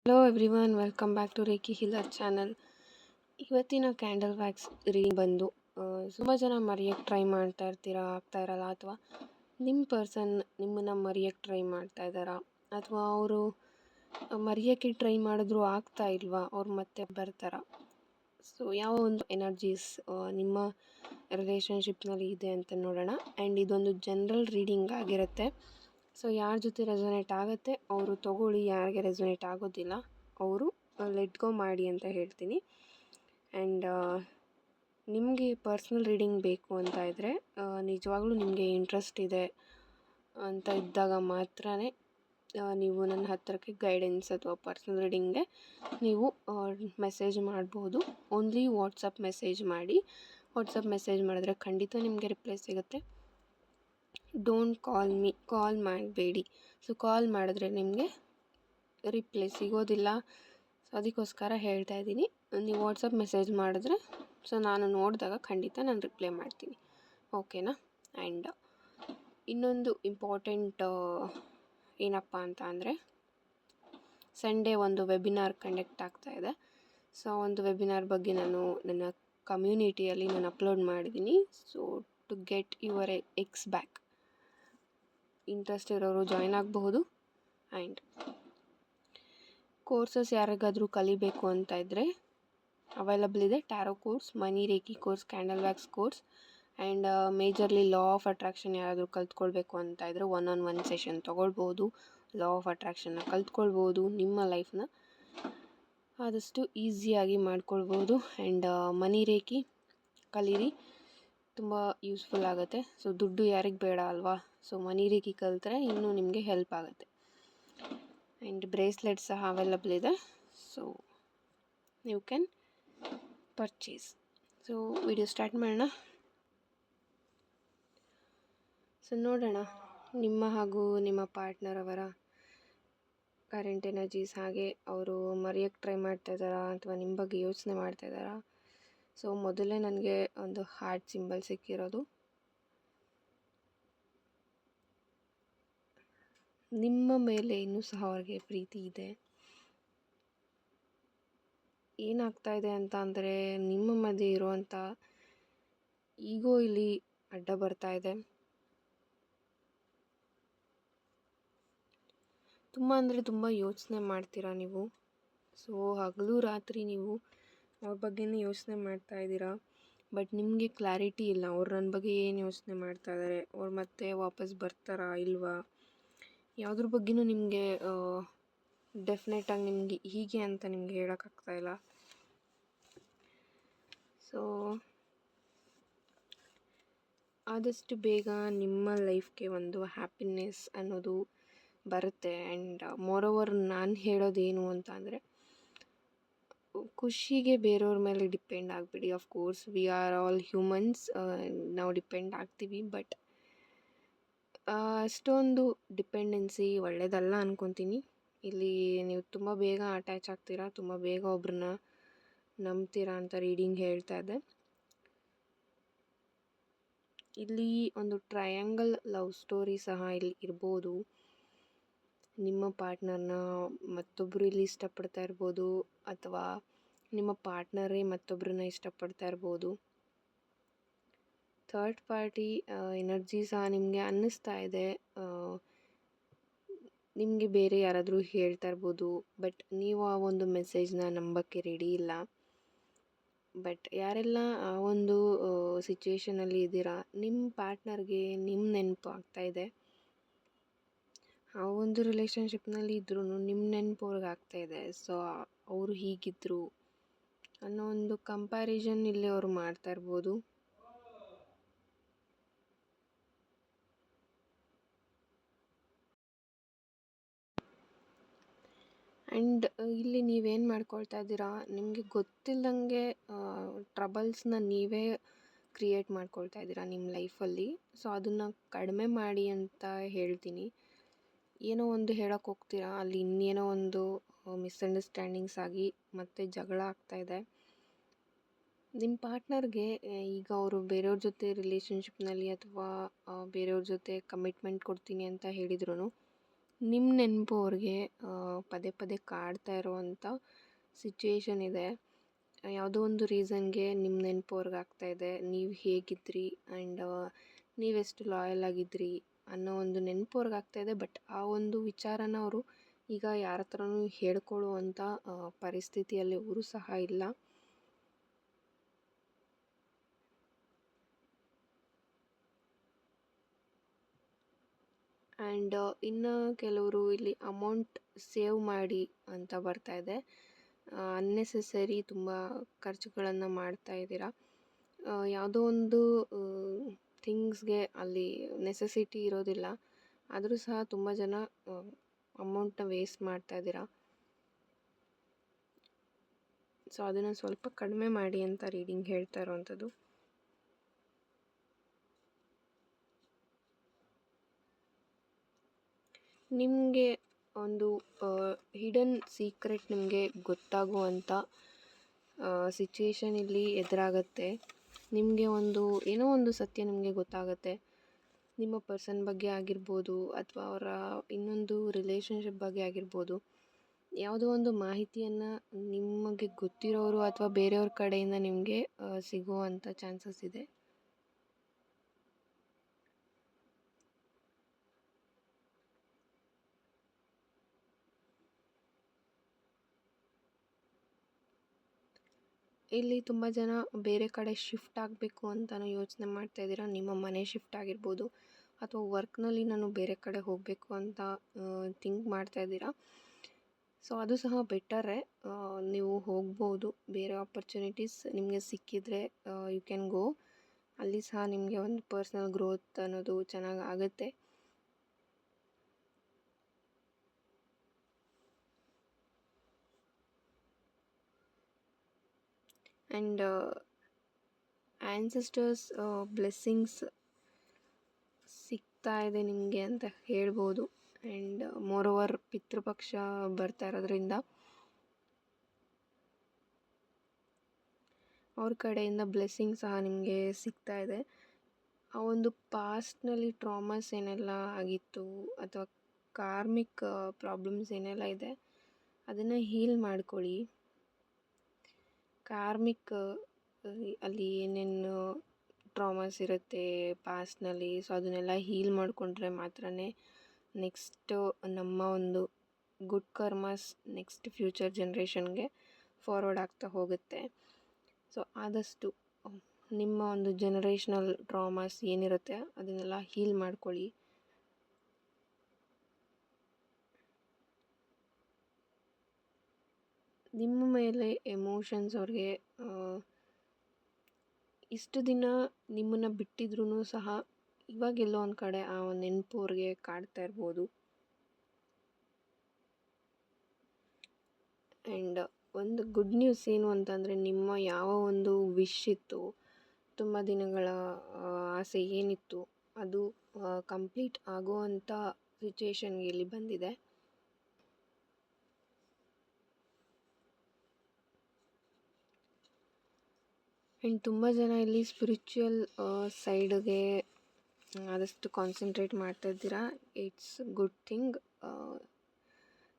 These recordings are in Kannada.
Hello everyone, welcome back to reiki healer channel. ಇವತ್ತಿನ ಕ್ಯಾಂಡಲ್ ವ್ಯಾಕ್ಸ್ ರೀಡಿಂಗ್ ಬಂದು ತುಂಬ ಜನ ಮರೆಯೋಕ್ಕೆ ಟ್ರೈ ಮಾಡ್ತಾ ಇರ್ತೀರಾ, ಆಗ್ತಾ ಇರಲ್ಲ, ಅಥವಾ ನಿಮ್ಮ ಪರ್ಸನ್ ನಿಮ್ಮನ್ನು ಮರೆಯೋಕ್ಕೆ ಟ್ರೈ ಮಾಡ್ತಾ ಇದ್ದಾರಾ, ಅಥವಾ ಅವರು ಮರೆಯೋಕ್ಕೆ ಟ್ರೈ ಮಾಡಿದ್ರು ಆಗ್ತಾ ಇಲ್ವಾ, ಅವ್ರು ಮತ್ತೆ ಬರ್ತಾರಾ. ಸೊ ಯಾವ ಒಂದು ಎನರ್ಜೀಸ್ ನಿಮ್ಮ ರಿಲೇಷನ್ಶಿಪ್ನಲ್ಲಿ ಇದೆ ಅಂತ ನೋಡೋಣ. ಆ್ಯಂಡ್ ಇದೊಂದು ಜನರಲ್ ರೀಡಿಂಗ್ ಆಗಿರುತ್ತೆ. ಸೊ ಯಾರ ಜೊತೆ ರೆಸೊನೇಟ್ ಆಗುತ್ತೆ ಅವರು ತೊಗೊಳ್ಳಿ, ಯಾರಿಗೆ ರೆಸೊನೇಟ್ ಆಗೋದಿಲ್ಲ ಅವರು ಲೆಟ್ ಗೋ ಮಾಡಿ ಅಂತ ಹೇಳ್ತೀನಿ. ಆ್ಯಂಡ್ ನಿಮಗೆ ಪರ್ಸ್ನಲ್ ರೀಡಿಂಗ್ ಬೇಕು ಅಂತ ಇದ್ದರೆ, ನಿಜವಾಗ್ಲೂ ನಿಮಗೆ ಇಂಟ್ರೆಸ್ಟ್ ಇದೆ ಅಂತ ಇದ್ದಾಗ ಮಾತ್ರ ನೀವು ನನ್ನ ಹತ್ತಿರಕ್ಕೆ ಗೈಡೆನ್ಸ್ ಅಥವಾ ಪರ್ಸ್ನಲ್ ರೀಡಿಂಗ್ಗೆ ನೀವು ಮೆಸೇಜ್ ಮಾಡ್ಬೋದು. ಓನ್ಲಿ ವಾಟ್ಸಪ್ ಮೆಸೇಜ್ ಮಾಡಿ. ವಾಟ್ಸಪ್ ಮೆಸೇಜ್ ಮಾಡಿದ್ರೆ ಖಂಡಿತ ನಿಮಗೆ ರಿಪ್ಲೈ ಸಿಗುತ್ತೆ. ಡೋಂಟ್ ಕಾಲ್ ಮೀ, ಕಾಲ್ ಮಾಡಬೇಡಿ. ಸೊ ಕಾಲ್ ಮಾಡಿದ್ರೆ ನಿಮಗೆ ರಿಪ್ಲೈ ಸಿಗೋದಿಲ್ಲ. ಸೊ ಅದಕ್ಕೋಸ್ಕರ ಹೇಳ್ತಾ ಇದ್ದೀನಿ, ನೀವು ವಾಟ್ಸಪ್ ಮೆಸೇಜ್ ಮಾಡಿದ್ರೆ ಸೊ ನಾನು ನೋಡಿದಾಗ ಖಂಡಿತ ನಾನು ರಿಪ್ಲೈ ಮಾಡ್ತೀನಿ, ಓಕೆನಾ. ಆ್ಯಂಡ್ ಇನ್ನೊಂದು ಇಂಪಾರ್ಟೆಂಟ್ ಏನಪ್ಪ ಅಂತ ಅಂದರೆ, ಸಂಡೇ ಒಂದು ವೆಬಿನಾರ್ ಕಂಡಕ್ಟ್ ಆಗ್ತಾಯಿದೆ. ಸೊ ಒಂದು ವೆಬಿನಾರ್ ಬಗ್ಗೆ ನಾನು ನನ್ನ ಕಮ್ಯುನಿಟಿಯಲ್ಲಿ ನಾನು ಅಪ್ಲೋಡ್ ಮಾಡಿದ್ದೀನಿ. So to get your ex back, interest ಇರೋರು ಜಾಯ್ನ್ ಆಗಬಹುದು. ಆ್ಯಂಡ್ ಕೋರ್ಸಸ್ ಯಾರಿಗಾದರೂ ಕಲಿಬೇಕು ಅಂತ ಇದ್ದರೆ ಅವೈಲಬಲ್ ಇದೆ. Tarot course, money reiki course, candle wax course, and majorly law of attraction ಯಾರಾದರೂ ಕಲ್ತ್ಕೊಳ್ಬೇಕು ಅಂತ ಇದ್ದರೆ 1-on-1 ಸೆಷನ್ ತೊಗೊಳ್ಬೋದು. ಲಾ ಆಫ್ ಅಟ್ರಾಕ್ಷನ್ನ ಕಲ್ತ್ಕೊಳ್ಬೋದು, ನಿಮ್ಮ ಲೈಫ್ನ ಆದಷ್ಟು ಈಸಿಯಾಗಿ ಮಾಡ್ಕೊಳ್ಬೋದು. ಆ್ಯಂಡ್ ಮನಿ ರೇಖಿ ಕಲೀರಿ, ತುಂಬ ಯೂಸ್ಫುಲ್ ಆಗುತ್ತೆ. ಸೊ ದುಡ್ಡು ಯಾರಿಗೆ ಬೇಡ ಅಲ್ವಾ. ಸೊ ಮನಿ ರೇಖಿ ಕಲಿತ್ರೆ ಇನ್ನೂ ನಿಮಗೆ ಹೆಲ್ಪ್ ಆಗುತ್ತೆ. ಆ್ಯಂಡ್ ಬ್ರೇಸ್ಲೆಟ್ ಸಹ ಅವೈಲಬಲ್ ಇದೆ. So you can purchase. So video start ಮಾಡೋಣ. ಸೊ ನೋಡೋಣ ನಿಮ್ಮ ಹಾಗೂ ನಿಮ್ಮ ಪಾರ್ಟ್ನರ್ ಅವರ ಕರೆಂಟ್ ಎನರ್ಜೀಸ್, ಹಾಗೆ ಅವರು ಮರೆಯೋಕ್ಕೆ ಟ್ರೈ ಮಾಡ್ತಾ ಇದ್ದಾರಾ ಅಥವಾ ನಿಮ್ಮ ಬಗ್ಗೆ ಯೋಚನೆ ಮಾಡ್ತಾ ಇದ್ದಾರಾ. ಸೊ ಮೊದಲೇ ನನಗೆ ಒಂದು ಹಾರ್ಟ್ ಸಿಂಬಲ್ ಸಿಕ್ಕಿರೋದು. ನಿಮ್ಮ ಮೇಲೆ ಇನ್ನೂ ಸಹ ಅವ್ರಿಗೆ ಪ್ರೀತಿ ಇದೆ. ಏನಾಗ್ತಾ ಇದೆ ಅಂತ ಅಂದರೆ, ನಿಮ್ಮ ಮಧ್ಯೆ ಇರುವಂಥ ಈಗೋ ಇಲ್ಲಿ ಅಡ್ಡ ಬರ್ತಾ ಇದೆ. ತುಂಬ ಅಂದರೆ ತುಂಬ ಯೋಚನೆ ಮಾಡ್ತೀರಾ ನೀವು. ಸೊ ಹಗಲು ರಾತ್ರಿ ನೀವು ಅವ್ರ ಬಗ್ಗೆನೇ ಯೋಚನೆ ಮಾಡ್ತಾ ಇದ್ದೀರಾ. ಬಟ್ ನಿಮಗೆ ಕ್ಲಾರಿಟಿ ಇಲ್ಲ, ಅವ್ರು ನನ್ನ ಬಗ್ಗೆ ಏನು ಯೋಚನೆ ಮಾಡ್ತಾ ಇದ್ದಾರೆ, ಅವ್ರು ಮತ್ತೆ ವಾಪಸ್ ಬರ್ತಾರಾ ಇಲ್ವಾ, ಯಾವುದ್ರ ಬಗ್ಗೆನೂ ನಿಮಗೆ ಡೆಫಿನೆಟಾಗಿ ನಿಮಗೆ ಹೀಗೆ ಅಂತ ನಿಮಗೆ ಹೇಳೋಕ್ಕಾಗ್ತಾಯಿಲ್ಲ. ಸೊ ಆದಷ್ಟು ಬೇಗ ನಿಮ್ಮ ಲೈಫ್ಗೆ ಒಂದು ಹ್ಯಾಪಿನೆಸ್ ಅನ್ನೋದು ಬರುತ್ತೆ. ಆ್ಯಂಡ್ ಮೋರೋವರ್ ನಾನು ಹೇಳೋದೇನು ಅಂತ ಅಂದರೆ, ಖುಷಿಗೆ ಬೇರೆಯವ್ರ ಮೇಲೆ ಡಿಪೆಂಡ್ ಆಗಿಬಿಡಿ. Course we are all humans, ನಾವು ಡಿಪೆಂಡ್ ಆಗ್ತೀವಿ. ಬಟ್ ಅಷ್ಟೊಂದು ಡಿಪೆಂಡೆನ್ಸಿ ಒಳ್ಳೆಯದಲ್ಲ ಅಂದ್ಕೊತೀನಿ. ಇಲ್ಲಿ ನೀವು ತುಂಬ ಬೇಗ ಅಟ್ಯಾಚ್ ಆಗ್ತೀರಾ, ತುಂಬ ಬೇಗ ಒಬ್ರನ್ನ ನಂಬ್ತೀರಾ ಅಂತ ರೀಡಿಂಗ್ ಹೇಳ್ತಾ ಇದೆ. ಇಲ್ಲಿ ಒಂದು ಟ್ರಯಾಂಗಲ್ ಲವ್ ಸ್ಟೋರಿ ಸಹ ಇಲ್ಲಿ ಇರ್ಬೋದು. ನಿಮ್ಮ ಪಾರ್ಟ್ನರ್ನ ಮತ್ತೊಬ್ಬರು ಇಲ್ಲಿ ಇಷ್ಟಪಡ್ತಾ ಇರ್ಬೋದು, ಅಥವಾ ನಿಮ್ಮ ಪಾರ್ಟ್ನರೇ ಮತ್ತೊಬ್ಬರನ್ನ ಇಷ್ಟಪಡ್ತಾ ಇರ್ಬೋದು. ಥರ್ಡ್ ಪಾರ್ಟಿ ಎನರ್ಜಿ ಸಹ ನಿಮಗೆ ಅನ್ನಿಸ್ತಾ ಇದೆ, ನಿಮಗೆ ಬೇರೆ ಯಾರಾದರೂ ಹೇಳ್ತಾ ಇರ್ಬೋದು. ಬಟ್ ನೀವು ಆ ಒಂದು ಮೆಸೇಜ್ನ ನಂಬೋಕ್ಕೆ ರೆಡಿ ಇಲ್ಲ. ಬಟ್ ಯಾರೆಲ್ಲ ಆ ಒಂದು ಸಿಚುವೇಷನಲ್ಲಿ ಇದ್ದೀರಾ, ನಿಮ್ಮ ಪಾರ್ಟ್ನರ್ಗೆ ನಿಮ್ಮ ನೆನಪು ಆಗ್ತಾಯಿದೆ. ಆ ಒಂದು ರಿಲೇಷನ್ಶಿಪ್ನಲ್ಲಿ ಇದ್ರೂ ನಿಮ್ಮ ನೆನಪು ಅವ್ರಿಗೆ ಆಗ್ತಾಯಿದೆ. ಸೊ ಅವರು ಹೀಗಿದ್ದರು ಅನ್ನೋ ಒಂದು ಕಂಪ್ಯಾರಿಸನ್ ಇಲ್ಲಿ ಅವರು ಮಾಡ್ತಾ ಇರ್ಬೋದು. ಆ್ಯಂಡ್ ಇಲ್ಲಿ ನೀವೇನು ಮಾಡ್ಕೊಳ್ತಾ ಇದ್ದೀರಾ, ನಿಮಗೆ ಗೊತ್ತಿಲ್ಲದಂಗೆ ಟ್ರಬಲ್ಸ್ನ ನೀವೇ ಕ್ರಿಯೇಟ್ ಮಾಡ್ಕೊಳ್ತಾ ಇದ್ದೀರಾ ನಿಮ್ಮ ಲೈಫಲ್ಲಿ. ಸೊ ಅದನ್ನು ಕಡಿಮೆ ಮಾಡಿ ಅಂತ ಹೇಳ್ತೀನಿ. ಏನೋ ಒಂದು ಹೇಳೋಕ್ಕೆ ಹೋಗ್ತೀರಾ, ಅಲ್ಲಿ ಇನ್ನೇನೋ ಒಂದು ಮಿಸ್ಅಂಡರ್ಸ್ಟ್ಯಾಂಡಿಂಗ್ಸ್ ಆಗಿ ಮತ್ತೆ ಜಗಳ ಆಗ್ತಾಯಿದೆ. ನಿಮ್ಮ ಪಾರ್ಟ್ನರ್ಗೆ ಈಗ ಅವರು ಬೇರೆಯವ್ರ ಜೊತೆ ರಿಲೇಷನ್ಶಿಪ್ನಲ್ಲಿ ಅಥವಾ ಬೇರೆಯವ್ರ ಜೊತೆ ಕಮಿಟ್ಮೆಂಟ್ ಕೊಡ್ತೀನಿ ಅಂತ ಹೇಳಿದ್ರು ನಿಮ್ಮ ನೆನಪು ಅವ್ರಿಗೆ ಪದೇ ಪದೇ ಕಾಡ್ತಾ ಇರುವಂಥ ಸಿಚುಯೇಷನ್ ಇದೆ. ಯಾವುದೋ ಒಂದು ರೀಸನ್ಗೆ ನಿಮ್ಮ ನೆನಪು ಅವ್ರಿಗೆ ಆಗ್ತಾಯಿದೆ. ನೀವು ಹೇಗಿದ್ರಿ ಆ್ಯಂಡ್ ನೀವೆಷ್ಟು ಲಾಯಲ್ ಆಗಿದ್ರಿ ಅನ್ನೋ ಒಂದು ನೆನಪು ಅವ್ರಿಗೆ ಆಗ್ತಾಯಿದೆ. ಬಟ್ ಆ ಒಂದು ವಿಚಾರನ ಅವರು ಈಗ ಯಾರ ಹತ್ರನೂ ಹೇಳ್ಕೊಳ್ಳುವಂಥ ಪರಿಸ್ಥಿತಿಯಲ್ಲಿ ಅವರು ಸಹ ಇಲ್ಲ. ಆ್ಯಂಡ್ ಇನ್ನು ಕೆಲವರು ಇಲ್ಲಿ ಅಮೌಂಟ್ ಸೇವ್ ಮಾಡಿ ಅಂತ ಬರ್ತಾ ಇದೆ. ಅನ್ನೆಸೆಸರಿ ತುಂಬ ಖರ್ಚುಗಳನ್ನು ಮಾಡ್ತಾ ಇದ್ದೀರಾ. ಯಾವುದೋ ಒಂದು ಥಿಂಗ್ಸ್ಗೆ ಅಲ್ಲಿ ನೆಸೆಸಿಟಿ ಇರೋದಿಲ್ಲ, ಆದರೂ ಸಹ ತುಂಬ ಜನ ಅಮೌಂಟನ್ನ ವೇಸ್ಟ್ ಮಾಡ್ತಾ ಇದ್ದೀರಾ. ಸೊ ಅದನ್ನು ಸ್ವಲ್ಪ ಕಡಿಮೆ ಮಾಡಿ ಅಂತ ರೀಡಿಂಗ್ ಹೇಳ್ತಾ ಇರೋವಂಥದ್ದು. ನಿಮಗೆ ಒಂದು ಹಿಡನ್ ಸೀಕ್ರೆಟ್ ನಿಮಗೆ ಗೊತ್ತಾಗುವಂಥ ಸಿಚುಯೇಷನ್ ಇಲ್ಲಿ ಎದುರಾಗತ್ತೆ. ನಿಮಗೆ ಏನೋ ಒಂದು ಸತ್ಯ ನಿಮಗೆ ಗೊತ್ತಾಗುತ್ತೆ. ನಿಮ್ಮ ಪರ್ಸನ್ ಬಗ್ಗೆ ಆಗಿರ್ಬೋದು ಅಥವಾ ಅವರ ಇನ್ನೊಂದು ರಿಲೇಷನ್ಶಿಪ್ ಬಗ್ಗೆ ಆಗಿರ್ಬೋದು. ಯಾವುದೋ ಒಂದು ಮಾಹಿತಿಯನ್ನು ನಿಮಗೆ ಗೊತ್ತಿರೋರು ಅಥವಾ ಬೇರೆಯವ್ರ ಕಡೆಯಿಂದ ನಿಮಗೆ ಸಿಗುವಂಥ ಚಾನ್ಸಸ್ ಇದೆ. ಇಲ್ಲಿ ತುಂಬ ಜನ ಬೇರೆ ಕಡೆ ಶಿಫ್ಟ್ ಆಗಬೇಕು ಅಂತಲೂ ಯೋಚನೆ ಮಾಡ್ತಾ ಇದ್ದೀರಾ. ನಿಮ್ಮ ಮನೆ ಶಿಫ್ಟ್ ಆಗಿರ್ಬೋದು ಅಥವಾ ವರ್ಕ್ನಲ್ಲಿ ನಾನು ಬೇರೆ ಕಡೆ ಹೋಗಬೇಕು ಅಂತ ಥಿಂಕ್ ಮಾಡ್ತಾ ಇದ್ದೀರಾ. ಸೊ ಅದು ಸಹ ಬೆಟರೇ, ನೀವು ಹೋಗ್ಬೋದು. ಬೇರೆ ಆಪರ್ಚುನಿಟೀಸ್ ನಿಮಗೆ ಸಿಕ್ಕಿದರೆ ಯು ಕ್ಯಾನ್ ಗೋ. ಅಲ್ಲಿ ಸಹ ನಿಮಗೆ ಒಂದು ಪರ್ಸ್ನಲ್ ಗ್ರೋತ್ ಅನ್ನೋದು ಚೆನ್ನಾಗಿ ಆಗುತ್ತೆ. ಆ್ಯಂಡ್ ಆ್ಯನ್ಸೆಸ್ಟರ್ಸ್ ಬ್ಲೆಸ್ಸಿಂಗ್ಸ್ ಸಿಗ್ತಾ ಇದೆ ನಿಮಗೆ ಅಂತ ಹೇಳ್ಬೋದು. ಆ್ಯಂಡ್ ಮೋರ್ ಓವರ್ ಪಿತೃಪಕ್ಷ ಬರ್ತಾ ಇರೋದ್ರಿಂದ ಅವ್ರ ಕಡೆಯಿಂದ ಬ್ಲೆಸ್ಸಿಂಗ್ ಸಹ ನಿಮಗೆ ಸಿಗ್ತಾ ಇದೆ. ಆ ಒಂದು ಪಾಸ್ಟ್ನಲ್ಲಿ ಟ್ರಾಮಾಸ್ ಏನೆಲ್ಲ ಆಗಿತ್ತು ಅಥವಾ ಕಾರ್ಮಿಕ್ ಪ್ರಾಬ್ಲಮ್ಸ್ ಏನೆಲ್ಲ ಇದೆ ಅದನ್ನು ಹೀಲ್ ಮಾಡ್ಕೊಳ್ಳಿ. ಕಾರ್ಮಿಕ್ ಅಲ್ಲಿ ಏನೇನು ಟ್ರಾಮಾಸ್ ಇರುತ್ತೆ ಪಾಸ್ಟ್ನಲ್ಲಿ, ಸೊ ಅದನ್ನೆಲ್ಲ ಹೀಲ್ ಮಾಡಿಕೊಂಡ್ರೆ ಮಾತ್ರ ನೆಕ್ಸ್ಟು ನಮ್ಮ ಒಂದು ಗುಡ್ ಕರ್ಮಸ್ ನೆಕ್ಸ್ಟ್ ಫ್ಯೂಚರ್ ಜನ್ರೇಷನ್ಗೆ ಫಾರ್ವರ್ಡ್ ಆಗ್ತಾ ಹೋಗುತ್ತೆ. ಸೊ ಆದಷ್ಟು ನಿಮ್ಮ ಒಂದು ಜನರೇಷನಲ್ ಟ್ರಾಮಾಸ್ ಏನಿರುತ್ತೆ ಅದನ್ನೆಲ್ಲ ಹೀಲ್ ಮಾಡ್ಕೊಳ್ಳಿ. ನಿಮ್ಮ ಮೇಲೆ ಎಮೋಷನ್ಸ್ ಅವ್ರಿಗೆ ಇಷ್ಟು ದಿನ ನಿಮ್ಮನ್ನು ಬಿಟ್ಟಿದ್ರೂ ಸಹ ಇವಾಗೆಲ್ಲೋ ಒಂದು ಕಡೆ ಆ ಒಂದು ನೆನಪು ಅವ್ರಿಗೆ ಕಾಡ್ತಾ ಇರ್ಬೋದು. ಆ್ಯಂಡ್ ಒಂದು ಗುಡ್ ನ್ಯೂಸ್ ಏನು ಅಂತಂದರೆ, ನಿಮ್ಮ ಯಾವ ಒಂದು ವಿಶ್ ಇತ್ತು, ತುಂಬ ದಿನಗಳ ಆಸೆ ಏನಿತ್ತು ಅದು ಕಂಪ್ಲೀಟ್ ಆಗುವಂಥ ಸಿಚುಯೇಷನ್ಗೆ ಇಲ್ಲಿ ಬಂದಿದೆ. ಆ್ಯಂಡ್ ತುಂಬ ಜನ ಇಲ್ಲಿ ಸ್ಪಿರಿಚುವಲ್ ಸೈಡ್ಗೆ ಆದಷ್ಟು ಕಾನ್ಸಂಟ್ರೇಟ್ ಮಾಡ್ತಾ ಇದ್ದೀರಾ. It's good thing.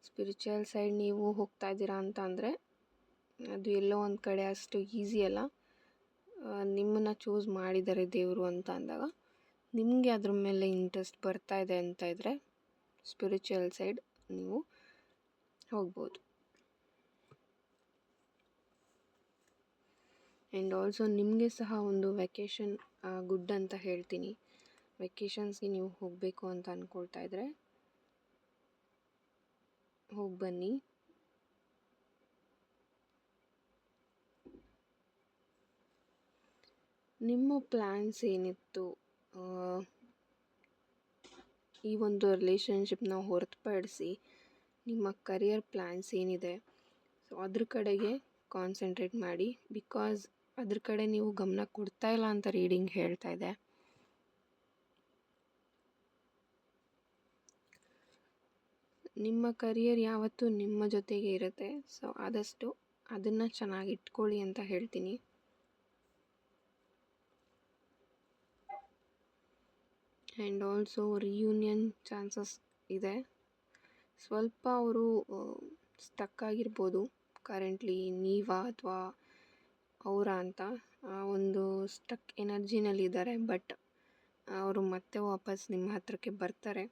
Spiritual side ನೀವು ಹೋಗ್ತಾ ಇದ್ದೀರಾ ಅಂತ ಅಂದರೆ ಅದು ಎಲ್ಲೋ ಒಂದು ಕಡೆ ಅಷ್ಟು ಈಸಿ ಅಲ್ಲ. ನಿಮ್ಮನ್ನು ಚೂಸ್ ಮಾಡಿದ್ದಾರೆ ದೇವರು ಅಂತ ಅಂದಾಗ ನಿಮಗೆ ಅದ್ರ ಮೇಲೆ ಇಂಟ್ರೆಸ್ಟ್ ಬರ್ತಾ ಇದೆ ಅಂತ ಇದ್ದರೆ ಸ್ಪಿರಿಚುವಲ್ ಸೈಡ್ ನೀವು ಹೋಗ್ಬೋದು. ಆ್ಯಂಡ್ ಆಲ್ಸೋ ನಿಮಗೆ ಸಹ ಒಂದು ವೆಕೇಷನ್ ಗುಡ್ ಅಂತ ಹೇಳ್ತೀನಿ. ವೆಕೇಷನ್ಸ್ಗೆ ನೀವು ಹೋಗಬೇಕು ಅಂತ ಅಂದ್ಕೊಳ್ತಾ ಇದ್ದರೆ ಹೋಗಿ ಬನ್ನಿ. ನಿಮ್ಮ ಪ್ಲ್ಯಾನ್ಸ್ ಏನಿತ್ತು ಈ ಒಂದು ರಿಲೇಷನ್ಶಿಪ್ನ ಹೊರತುಪಡಿಸಿ ನಿಮ್ಮ ಕರಿಯರ್ ಪ್ಲ್ಯಾನ್ಸ್ ಏನಿದೆ, ಸೊ ಅದ್ರ ಕಡೆಗೆ ಕಾನ್ಸಂಟ್ರೇಟ್ ಮಾಡಿ. ಬಿಕಾಸ್ ಅದ್ರ ಕಡೆ ನೀವು ಗಮನ ಕೊಡ್ತಾ ಇಲ್ಲ ಅಂತ ರೀಡಿಂಗ್ ಹೇಳ್ತಾ ಇದೆ. ನಿಮ್ಮ ಕರಿಯರ್ ಯಾವತ್ತೂ ನಿಮ್ಮ ಜೊತೆಗೆ ಇರುತ್ತೆ. ಸೊ ಆದಷ್ಟು ಅದನ್ನು ಚೆನ್ನಾಗಿ ಇಟ್ಕೊಳ್ಳಿ ಅಂತ ಹೇಳ್ತೀನಿ. ಆ್ಯಂಡ್ ಆಲ್ಸೋ ರಿಯೂನಿಯನ್ ಚಾನ್ಸಸ್ ಇದೆ. ಸ್ವಲ್ಪ ಅವರು ಸ್ಟಕ್ ಆಗಿರ್ಬೋದು. ಕರೆಂಟ್ಲಿ ನೀವಾ ಅಥವಾ ಅವರಾ ಅಂತ ಒಂದು ಸ್ಟಕ್ ಎನರ್ಜಿನಲ್ಲಿದ್ದಾರೆ. ಬಟ್ ಅವರು ಮತ್ತೆ ವಾಪಸ್ ನಿಮ್ಮ ಹತ್ರಕ್ಕೆ ಬರ್ತಾರೆ.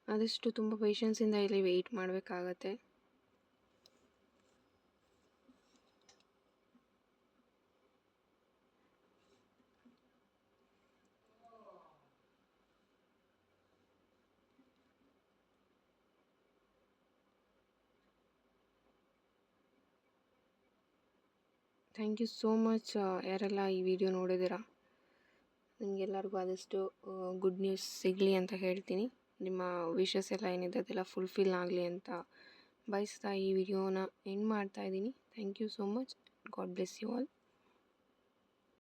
ಆದಷ್ಟು ತುಂಬ ಪೇಷನ್ಸಿಂದ ಇಲ್ಲಿ ವೆಯ್ಟ್ ಮಾಡಬೇಕಾಗತ್ತೆ. ಥ್ಯಾಂಕ್ ಯು ಸೋ ಮಚ್ ಯಾರೆಲ್ಲ ಈ ವಿಡಿಯೋ ನೋಡಿದ್ದೀರಾ. ನಿಮಗೆಲ್ಲರಿಗೂ ಆದಷ್ಟು ಗುಡ್ ನ್ಯೂಸ್ ಸಿಗಲಿ ಅಂತ ಹೇಳ್ತೀನಿ. ನಿಮ್ಮ ವಿಶಸ್ ಎಲ್ಲ ಏನಿದೆ ಅದೆಲ್ಲ ಫುಲ್ಫಿಲ್ ಆಗಲಿ ಅಂತ ಬಯಸ್ತಾ ಈ ವಿಡಿಯೋನ ಎಂಡ್ ಮಾಡ್ತಾ ಇದ್ದೀನಿ. Thank you so much. God bless you all.